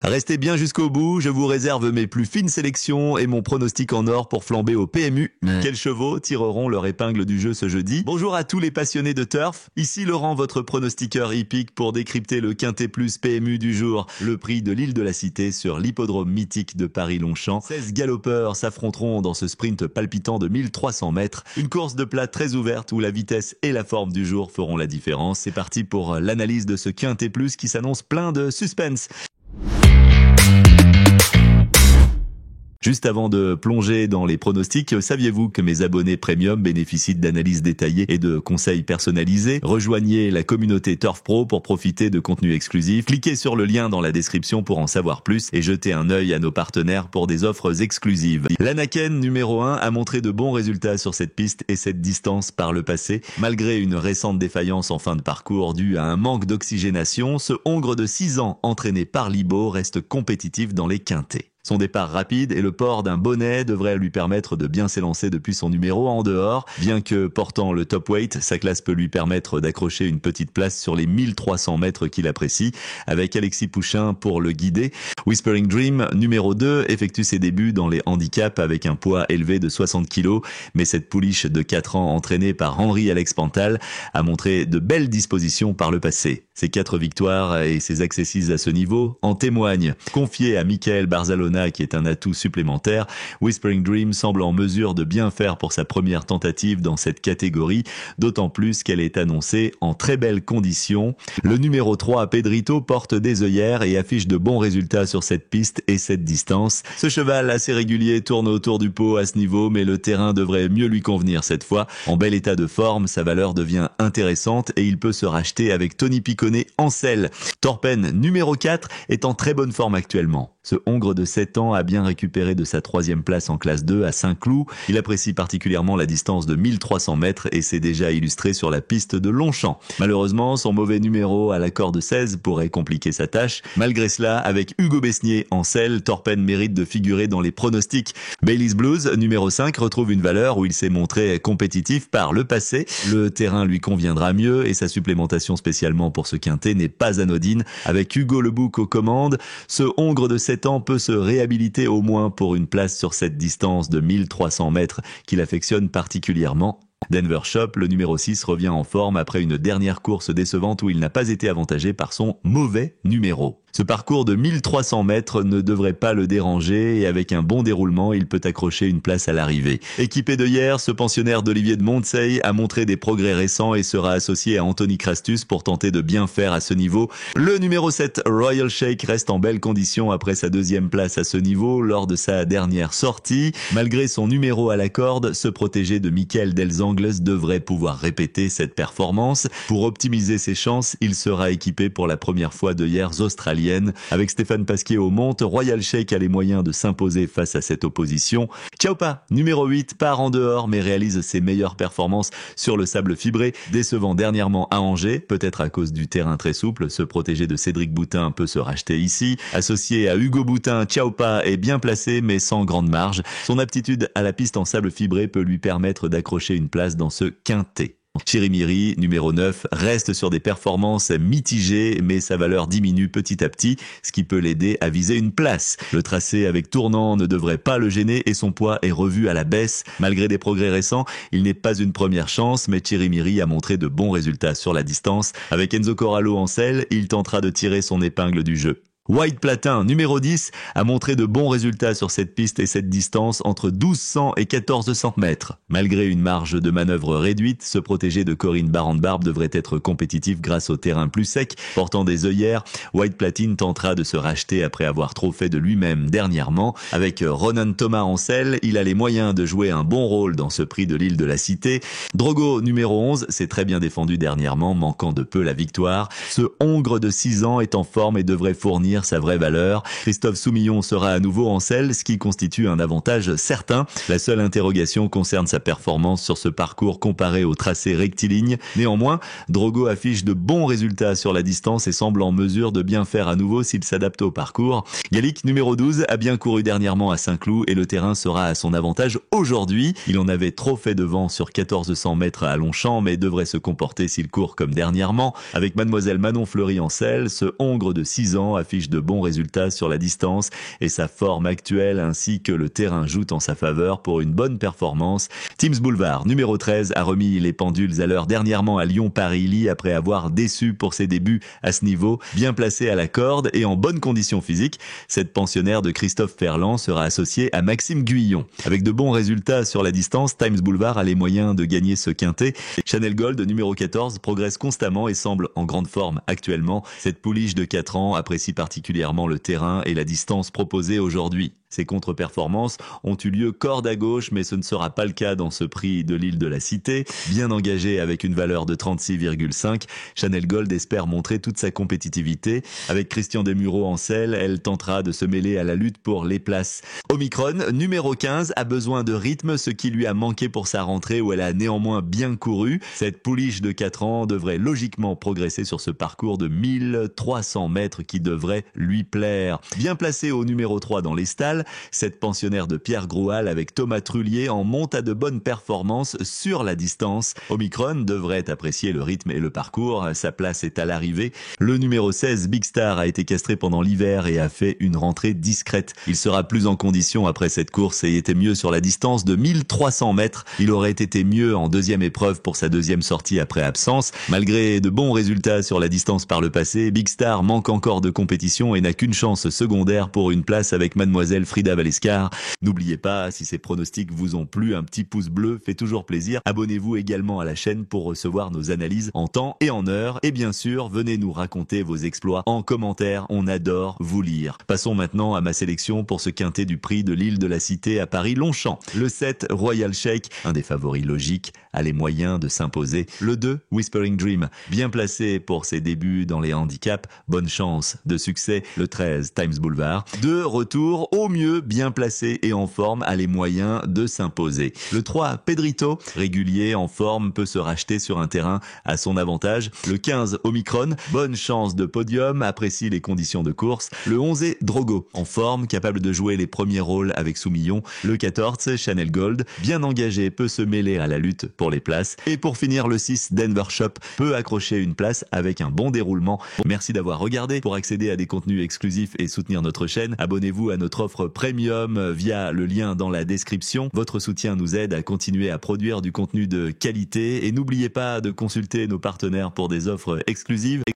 Restez bien jusqu'au bout, je vous réserve mes plus fines sélections et mon pronostic en or pour flamber au PMU. Quels chevaux tireront leur épingle du jeu ce jeudi? Bonjour à tous les passionnés de turf, ici Laurent, votre pronostiqueur hippique pour décrypter le Quintet Plus PMU du jour. Le prix de l'île de la Cité sur l'hippodrome mythique de Paris-Longchamp. 16 galopeurs s'affronteront dans ce sprint palpitant de 1300 mètres. Une course de plat très ouverte où la vitesse et la forme du jour feront la différence. C'est parti pour l'analyse de ce Quintet Plus qui s'annonce plein de suspense. Juste avant de plonger dans les pronostics, saviez-vous que mes abonnés premium bénéficient d'analyses détaillées et de conseils personnalisés? Rejoignez la communauté Turf Pro pour profiter de contenus exclusifs. Cliquez sur le lien dans la description pour en savoir plus et jetez un œil à nos partenaires pour des offres exclusives. L'Anaken numéro 1 a montré de bons résultats sur cette piste et cette distance par le passé. Malgré une récente défaillance en fin de parcours due à un manque d'oxygénation, ce hongre de 6 ans entraîné par Libo reste compétitif dans les quintets. Son départ rapide et le port d'un bonnet devraient lui permettre de bien s'élancer depuis son numéro en dehors. Bien que portant le top weight, sa classe peut lui permettre d'accrocher une petite place sur les 1300 mètres qu'il apprécie, avec Alexis Pouchin pour le guider. Whispering Dream, numéro 2, effectue ses débuts dans les handicaps avec un poids élevé de 60 kg, mais cette pouliche de 4 ans entraînée par Henri-Alex Pantal a montré de belles dispositions par le passé. Ses 4 victoires et ses accessis à ce niveau en témoignent. Confié à Michael Barzalona, qui est un atout supplémentaire, Whispering Dream semble en mesure de bien faire pour sa première tentative dans cette catégorie, d'autant plus qu'elle est annoncée en très belles conditions. Le numéro 3, Pedrito, porte des œillères et affiche de bons résultats sur cette piste et cette distance. Ce cheval assez régulier tourne autour du pot à ce niveau, mais le terrain devrait mieux lui convenir cette fois. En bel état de forme, sa valeur devient intéressante et il peut se racheter avec Tony Piconnet en selle. Torpen, numéro 4, est en très bonne forme actuellement. Ce hongre de 7 ans a bien récupéré de sa 3e place en classe 2 à Saint-Cloud. Il apprécie particulièrement la distance de 1300 mètres et s'est déjà illustré sur la piste de Longchamp. Malheureusement, son mauvais numéro à la corde 16 pourrait compliquer sa tâche. Malgré cela, avec Hugo Besnier en selle, Torpen mérite de figurer dans les pronostics. Baileys Blues, numéro 5, retrouve une valeur où il s'est montré compétitif par le passé. Le terrain lui conviendra mieux et sa supplémentation spécialement pour ce quintet n'est pas anodine. Avec Hugo Lebouc aux commandes, ce hongre de 7 ans peut se réhabiliter au moins pour une place sur cette distance de 1300 mètres qu'il affectionne particulièrement. Denver Shop, le numéro 6, revient en forme après une dernière course décevante où il n'a pas été avantagé par son mauvais numéro. Ce parcours de 1300 mètres ne devrait pas le déranger et avec un bon déroulement, il peut accrocher une place à l'arrivée. Équipé de hier, ce pensionnaire d'Olivier de Montsey a montré des progrès récents et sera associé à Anthony Crastus pour tenter de bien faire à ce niveau. Le numéro 7, Royal Shake, reste en belle condition après sa 2e place à ce niveau lors de sa dernière sortie. Malgré son numéro à la corde, ce protégé de Michael Delzangles devrait pouvoir répéter cette performance. Pour optimiser ses chances, il sera équipé pour la première fois de hier australienne. Avec Stéphane Pasquier aux montes, Royal Shake a les moyens de s'imposer face à cette opposition. Ciaopa, numéro 8, part en dehors mais réalise ses meilleures performances sur le sable fibré, décevant dernièrement à Angers, peut-être à cause du terrain très souple. Ce protégé de Cédric Boutin peut se racheter ici. Associé à Hugo Boutin, Ciaopa est bien placé mais sans grande marge. Son aptitude à la piste en sable fibré peut lui permettre d'accrocher une place dans ce quintet. Chirimiri, numéro 9, reste sur des performances mitigées, mais sa valeur diminue petit à petit, ce qui peut l'aider à viser une place. Le tracé avec tournant ne devrait pas le gêner et son poids est revu à la baisse. Malgré des progrès récents, il n'est pas une première chance, mais Chirimiri a montré de bons résultats sur la distance. Avec Enzo Corallo en selle, il tentera de tirer son épingle du jeu. White Platin, numéro 10, a montré de bons résultats sur cette piste et cette distance entre 1200 et 1400 mètres. Malgré une marge de manœuvre réduite, ce protégé de Corinne Barande-Barbe devrait être compétitif grâce au terrain plus sec. Portant des œillères, White Platine tentera de se racheter après avoir trop fait de lui-même dernièrement. Avec Ronan Thomas en selle, il a les moyens de jouer un bon rôle dans ce prix de l'île de la Cité. Drogo, numéro 11, s'est très bien défendu dernièrement, manquant de peu la victoire. Ce hongre de 6 ans est en forme et devrait fournir sa vraie valeur. Christophe Soumillon sera à nouveau en selle, ce qui constitue un avantage certain. La seule interrogation concerne sa performance sur ce parcours comparé au tracé rectiligne. Néanmoins, Drogo affiche de bons résultats sur la distance et semble en mesure de bien faire à nouveau s'il s'adapte au parcours. Gallic, numéro 12, a bien couru dernièrement à Saint-Cloud et le terrain sera à son avantage aujourd'hui. Il en avait trop fait devant sur 1400 mètres à Longchamp, mais devrait se comporter s'il court comme dernièrement. Avec Mademoiselle Manon Fleury en selle, ce hongre de 6 ans affiche affiche de bons résultats sur la distance et sa forme actuelle ainsi que le terrain jouent en sa faveur pour une bonne performance. Teams Boulevard, numéro 13, a remis les pendules à l'heure dernièrement à Lyon-Paris-Ly après avoir déçu pour ses débuts à ce niveau. Bien placé à la corde et en bonne condition physique, cette pensionnaire de Christophe Ferland sera associée à Maxime Guyon. Avec de bons résultats sur la distance, Times Boulevard a les moyens de gagner ce quintet. Chanel Gold, numéro 14, progresse constamment et semble en grande forme actuellement. Cette pouliche de 4 ans apprécie particulièrement le terrain et la distance proposée aujourd'hui. Ces contre-performances ont eu lieu corde à gauche, mais ce ne sera pas le cas dans ce prix de l'île de la Cité. Bien engagé avec une valeur de 36,5, Chanel Gold espère montrer toute sa compétitivité. Avec Christian Desmureaux en selle, elle tentera de se mêler à la lutte pour les places. Omicron, numéro 15, a besoin de rythme, ce qui lui a manqué pour sa rentrée où elle a néanmoins bien couru. Cette pouliche de 4 ans devrait logiquement progresser sur ce parcours de 1300 mètres qui devrait lui plaire. Bien placée au numéro 3 dans les stalles, cette pensionnaire de Pierre Groual avec Thomas Trullier en monte à de bonnes performances sur la distance. Omicron devrait apprécier le rythme et le parcours. Sa place est à l'arrivée. Le numéro 16, Big Star, a été castré pendant l'hiver et a fait une rentrée discrète. Il sera plus en condition après cette course et était mieux sur la distance de 1300 mètres. Il aurait été mieux en deuxième épreuve pour sa deuxième sortie après absence. Malgré de bons résultats sur la distance par le passé, Big Star manque encore de compétition et n'a qu'une chance secondaire pour une place avec Mademoiselle Frida Valescar. N'oubliez pas, si ces pronostics vous ont plu, un petit pouce bleu fait toujours plaisir. Abonnez-vous également à la chaîne pour recevoir nos analyses en temps et en heure. Et bien sûr, venez nous raconter vos exploits en commentaire. On adore vous lire. Passons maintenant à ma sélection pour ce quintet du prix de l'île de la Cité à Paris-Longchamp. Le 7, Royal Shake, un des favoris logiques, a les moyens de s'imposer. Le 2, Whispering Dream, bien placé pour ses débuts dans les handicaps. Bonne chance de succès. Le 13, Times Boulevard. De retour au mieux, bien placé et en forme, a les moyens de s'imposer. Le 3, Pedrito, régulier, en forme, peut se racheter sur un terrain à son avantage. Le 15, Omicron, bonne chance de podium, apprécie les conditions de course. Le 11 est Drogo, en forme, capable de jouer les premiers rôles avec Soumillon. Le 14, Chanel Gold, bien engagé, peut se mêler à la lutte pour les places. Et pour finir, le 6, Denver Shop, peut accrocher une place avec un bon déroulement. Merci d'avoir regardé. Pour accéder à des contenus exclusifs et soutenir notre chaîne, abonnez-vous à notre offre Premium via le lien dans la description. Votre soutien nous aide à continuer à produire du contenu de qualité et n'oubliez pas de consulter nos partenaires pour des offres exclusives.